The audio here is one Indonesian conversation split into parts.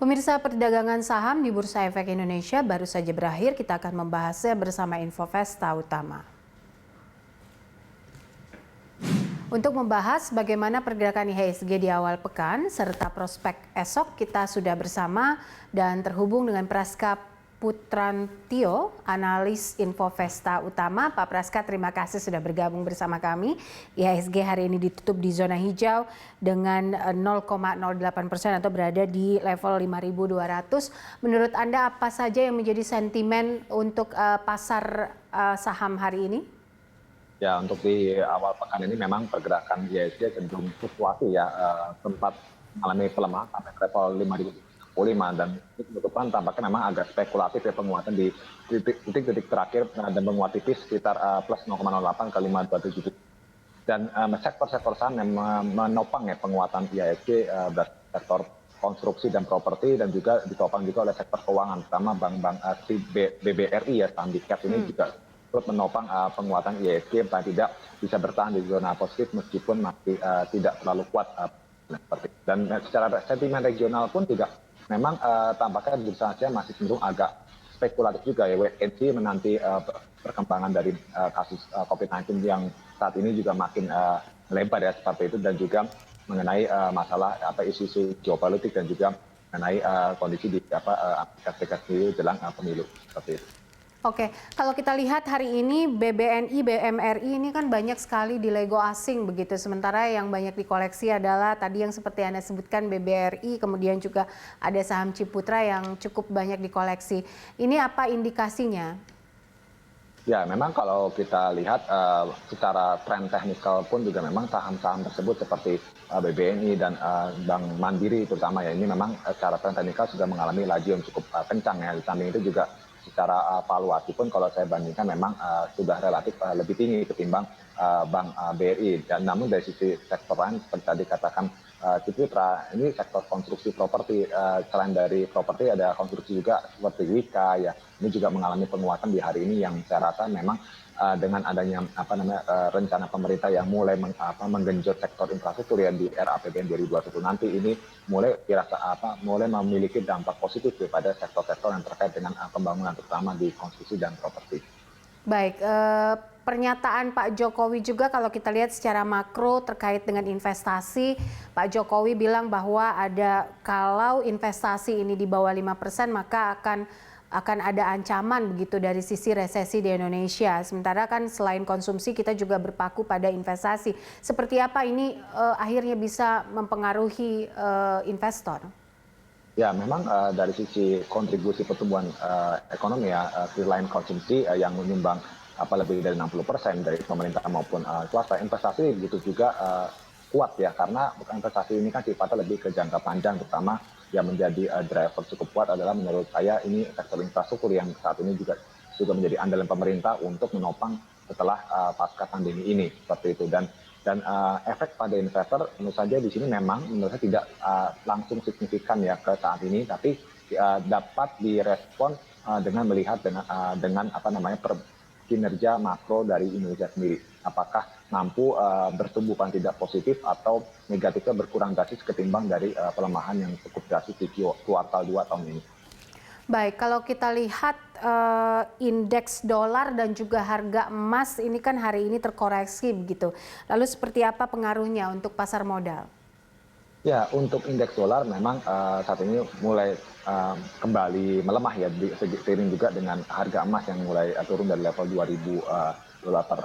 Pemirsa, perdagangan saham di Bursa Efek Indonesia baru saja berakhir. Kita akan membahasnya bersama Infovesta Utama. Untuk membahas bagaimana pergerakan IHSG di awal pekan serta prospek esok, kita sudah bersama dan terhubung dengan Praska Putrantio, analis Infovesta Utama. Pak Praska, terima kasih sudah bergabung bersama kami. IHSG hari ini ditutup di zona hijau dengan 0,08% atau berada di level 5.200. Menurut Anda apa saja yang menjadi sentimen untuk pasar saham hari ini? Ya, untuk di awal pekan ini memang pergerakan IHSG cenderung fluktuasi ya, sempat mengalami pelemahan sampai ke level 5.035 dan penutupan tampaknya memang agak spekulatif ya penguatan di titik-titik terakhir dan menguat tipis sekitar plus 0,08 ke 5.270. Dan sektor-sektor saham yang menopang ya penguatan IHSG sektor konstruksi dan properti dan juga ditopang juga oleh sektor keuangan, terutama bank-bank BBRI ya, saham big cap ini juga turut menopang penguatan IHSG paling tidak bisa bertahan di zona positif meskipun masih tidak terlalu kuat. Dan secara sentimen regional pun juga memang tampaknya bursa Asia masih cenderung agak spekulatif juga ya, wait and see menanti perkembangan dari kasus COVID-19 yang saat ini juga makin melebar ya seperti itu, dan juga mengenai masalah isu-isu geopolitik dan juga mengenai kondisi di Amerika Serikat sendiri jelang pemilu seperti itu. Oke, kalau kita lihat hari ini BBNI, BMRI ini kan banyak sekali di Lego asing begitu. Sementara yang banyak dikoleksi adalah tadi yang seperti Anda sebutkan BBRI, kemudian juga ada saham Ciputra yang cukup banyak dikoleksi. Ini apa indikasinya? Ya, memang kalau kita lihat secara tren teknikal pun juga memang saham-saham tersebut seperti BBNI dan Bank Mandiri terutama ya, ini memang secara tren teknikal sudah mengalami laju yang cukup kencang ya. Di samping itu juga secara valuasi pun kalau saya bandingkan memang sudah relatif lebih tinggi ketimbang Bank BRI. Dan namun dari sisi sektor lain seperti tadi katakan Ciputra, ini sektor konstruksi properti, selain dari properti ada konstruksi juga seperti Wika ya, ini juga mengalami penguatan di hari ini yang saya rasa memang dengan adanya rencana pemerintah yang mulai menggenjot sektor infrastruktur ya di RAPBN 2021 nanti, ini mulai mulai memiliki dampak positif kepada sektor-sektor yang terkait dengan pembangunan terutama di konstruksi dan properti. Baik, pernyataan Pak Jokowi juga kalau kita lihat secara makro terkait dengan investasi, Pak Jokowi bilang bahwa kalau investasi ini di bawah 5% maka akan ada ancaman begitu dari sisi resesi di Indonesia. Sementara kan selain konsumsi kita juga berpaku pada investasi. Seperti apa ini akhirnya bisa mempengaruhi investor? Ya, memang dari sisi kontribusi pertumbuhan ekonomi ya, selain konsumsi yang menyumbang lebih dari 60% dari pemerintah maupun swasta, investasi begitu juga kuat ya, karena investasi ini kan sifatnya lebih ke jangka panjang, terutama yang menjadi driver cukup kuat adalah menurut saya ini sektor infrastruktur yang saat ini juga menjadi andalan pemerintah untuk menopang setelah pasca pandemi ini seperti itu. Dan efek pada investor tentu saja di sini memang menurut saya tidak langsung signifikan ya ke saat ini, tapi dapat direspon dengan melihat dengan kinerja makro dari Indonesia sendiri. Apakah mampu bertumbuh paling tidak positif atau negatifnya berkurang drastis ketimbang dari pelemahan yang cukup drastis di kuartal 2 tahun ini. Baik, kalau kita lihat indeks dolar dan juga harga emas ini kan hari ini terkoreksi begitu. Lalu seperti apa pengaruhnya untuk pasar modal? Ya, untuk indeks dolar memang saat ini mulai kembali melemah ya, seiring juga dengan harga emas yang mulai turun dari level 2.000 dolar per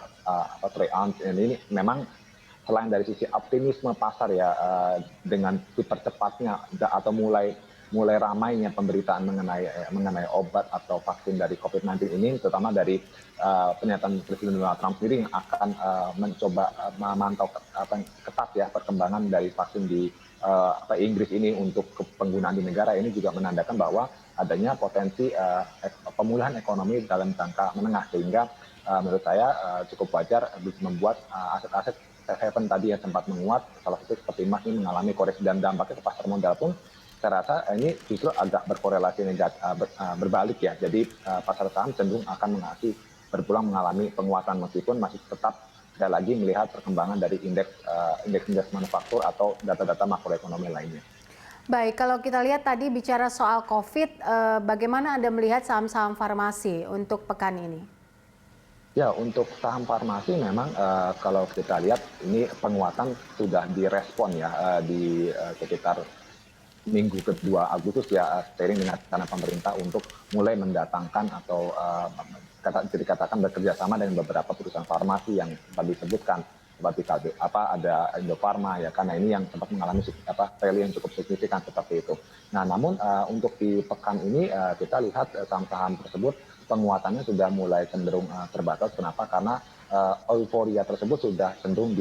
ounce. Ini memang selain dari sisi optimisme pasar ya, dengan dipercepatnya atau mulai ramainya pemberitaan mengenai obat atau vaksin dari COVID-19 ini, terutama dari pernyataan Presiden Donald Trump sendiri yang akan mencoba memantau ketat ya perkembangan dari vaksin di Inggris ini untuk penggunaan di negara, ini juga menandakan bahwa adanya potensi pemulihan ekonomi dalam jangka menengah, sehingga menurut saya cukup wajar bisa membuat aset-aset safe haven tadi yang sempat menguat, salah satu seperti emas ini mengalami koreksi, dan dampaknya ke pasar modal pun saya rasa ini justru agak berkorelasi berbalik ya. Jadi pasar saham cenderung akan berpulang mengalami penguatan meskipun masih tetap sekali lagi melihat perkembangan dari indeks manufaktur atau data-data makroekonomi lainnya. Baik, kalau kita lihat tadi bicara soal COVID, bagaimana Anda melihat saham-saham farmasi untuk pekan ini? Ya, untuk saham farmasi memang kalau kita lihat ini penguatan sudah direspon ya sekitar minggu kedua Agustus ya, seiring dengan rencana pemerintah untuk mulai mendatangkan atau bisa dikatakan bekerja sama dengan beberapa perusahaan farmasi yang tadi disebutkan seperti ada Indofarma ya, karena ini yang sempat mengalami rally yang cukup signifikan seperti itu. Nah, namun untuk di pekan ini kita lihat saham-saham tersebut penguatannya sudah mulai cenderung terbatas. Kenapa? Karena euforia tersebut sudah cenderung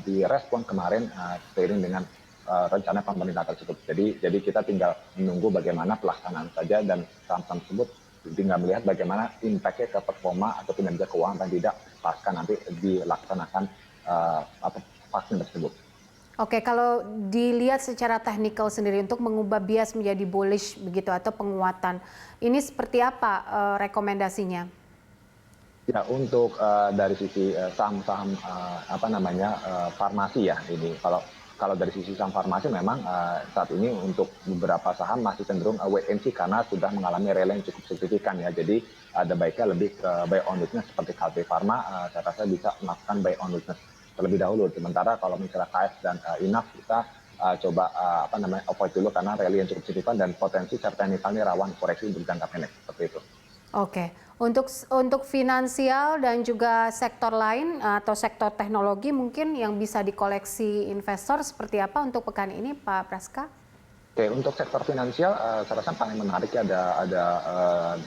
direspon kemarin seiring dengan rencana pemerintah tersebut. Jadi kita tinggal menunggu bagaimana pelaksanaan saja, dan saham-saham tersebut tinggal melihat bagaimana impact-nya ke performa atau kinerja keuangan dan tidak pasca nanti dilaksanakan vaksin tersebut. Oke, kalau dilihat secara teknikal sendiri untuk mengubah bias menjadi bullish begitu atau penguatan, ini seperti apa rekomendasinya? Ya, untuk dari sisi saham-saham farmasi ya, ini kalau dari sisi saham farmasi memang saat ini untuk beberapa saham masih cenderung wait and see karena sudah mengalami rally yang cukup signifikan ya. Jadi ada baiknya lebih ke buy on weakness seperti Kalbe Farma, saya rasa bisa melakukan buy on weakness terlebih dahulu. Sementara kalau misalnya KS dan INAF kita coba avoid dulu karena rally yang cukup signifikan dan potensi secara teknikal ini rawan koreksi untuk jangka pendek seperti itu. Oke, untuk finansial dan juga sektor lain atau sektor teknologi mungkin yang bisa dikoleksi investor seperti apa untuk pekan ini, Pak Praska? Oke, untuk sektor finansial, saya rasa paling menarik ya ada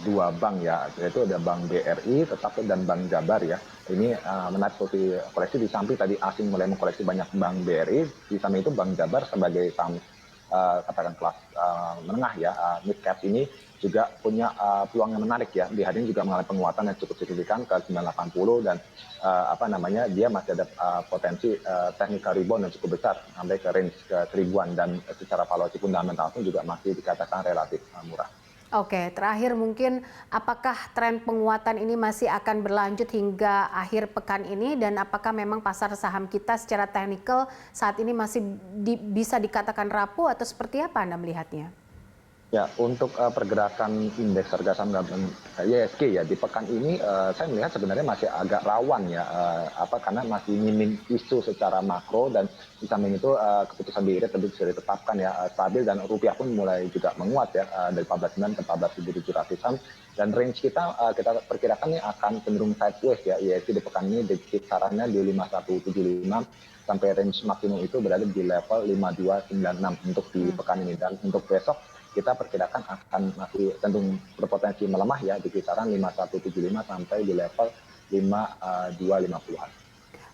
dua bank ya, yaitu ada Bank BRI tetap dan Bank Jabar ya. Ini menarik untuk koleksi, di samping tadi asing mulai mengkoleksi banyak Bank BRI, di samping itu Bank Jabar sebagai saham katakan kelas menengah ya, mid cap ini juga punya peluang yang menarik ya. Di hari ini juga mengalami penguatan yang cukup signifikan ke 980, dan dia masih ada potensi technical rebound yang cukup besar sampai ke range ke 1000-an, dan secara valuasi fundamental pun juga masih dikatakan relatif murah. Oke, terakhir mungkin apakah tren penguatan ini masih akan berlanjut hingga akhir pekan ini, dan apakah memang pasar saham kita secara teknikal saat ini masih bisa dikatakan rapuh atau seperti apa Anda melihatnya? Ya, untuk pergerakan indeks harga saham gabungan IHSG ya di pekan ini saya melihat sebenarnya masih agak rawan ya, karena masih minim isu secara makro, dan di samping itu keputusan BI Rate tentu sudah ditetapkan ya, stabil, dan rupiah pun mulai juga menguat ya, dari 14.900 ke 14.700-an, dan range kita perkirakan ini akan cenderung sideways ya IHSG di pekan ini, di kisarannya di 5175 sampai range maksimum itu berada di level 5296 untuk di pekan ini, dan untuk besok kita perkirakan akan masih cenderung berpotensi melemah ya di kisaran 5175 sampai di level 5250-an.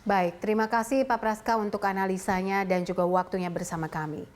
Baik, terima kasih Pak Praska untuk analisanya dan juga waktunya bersama kami.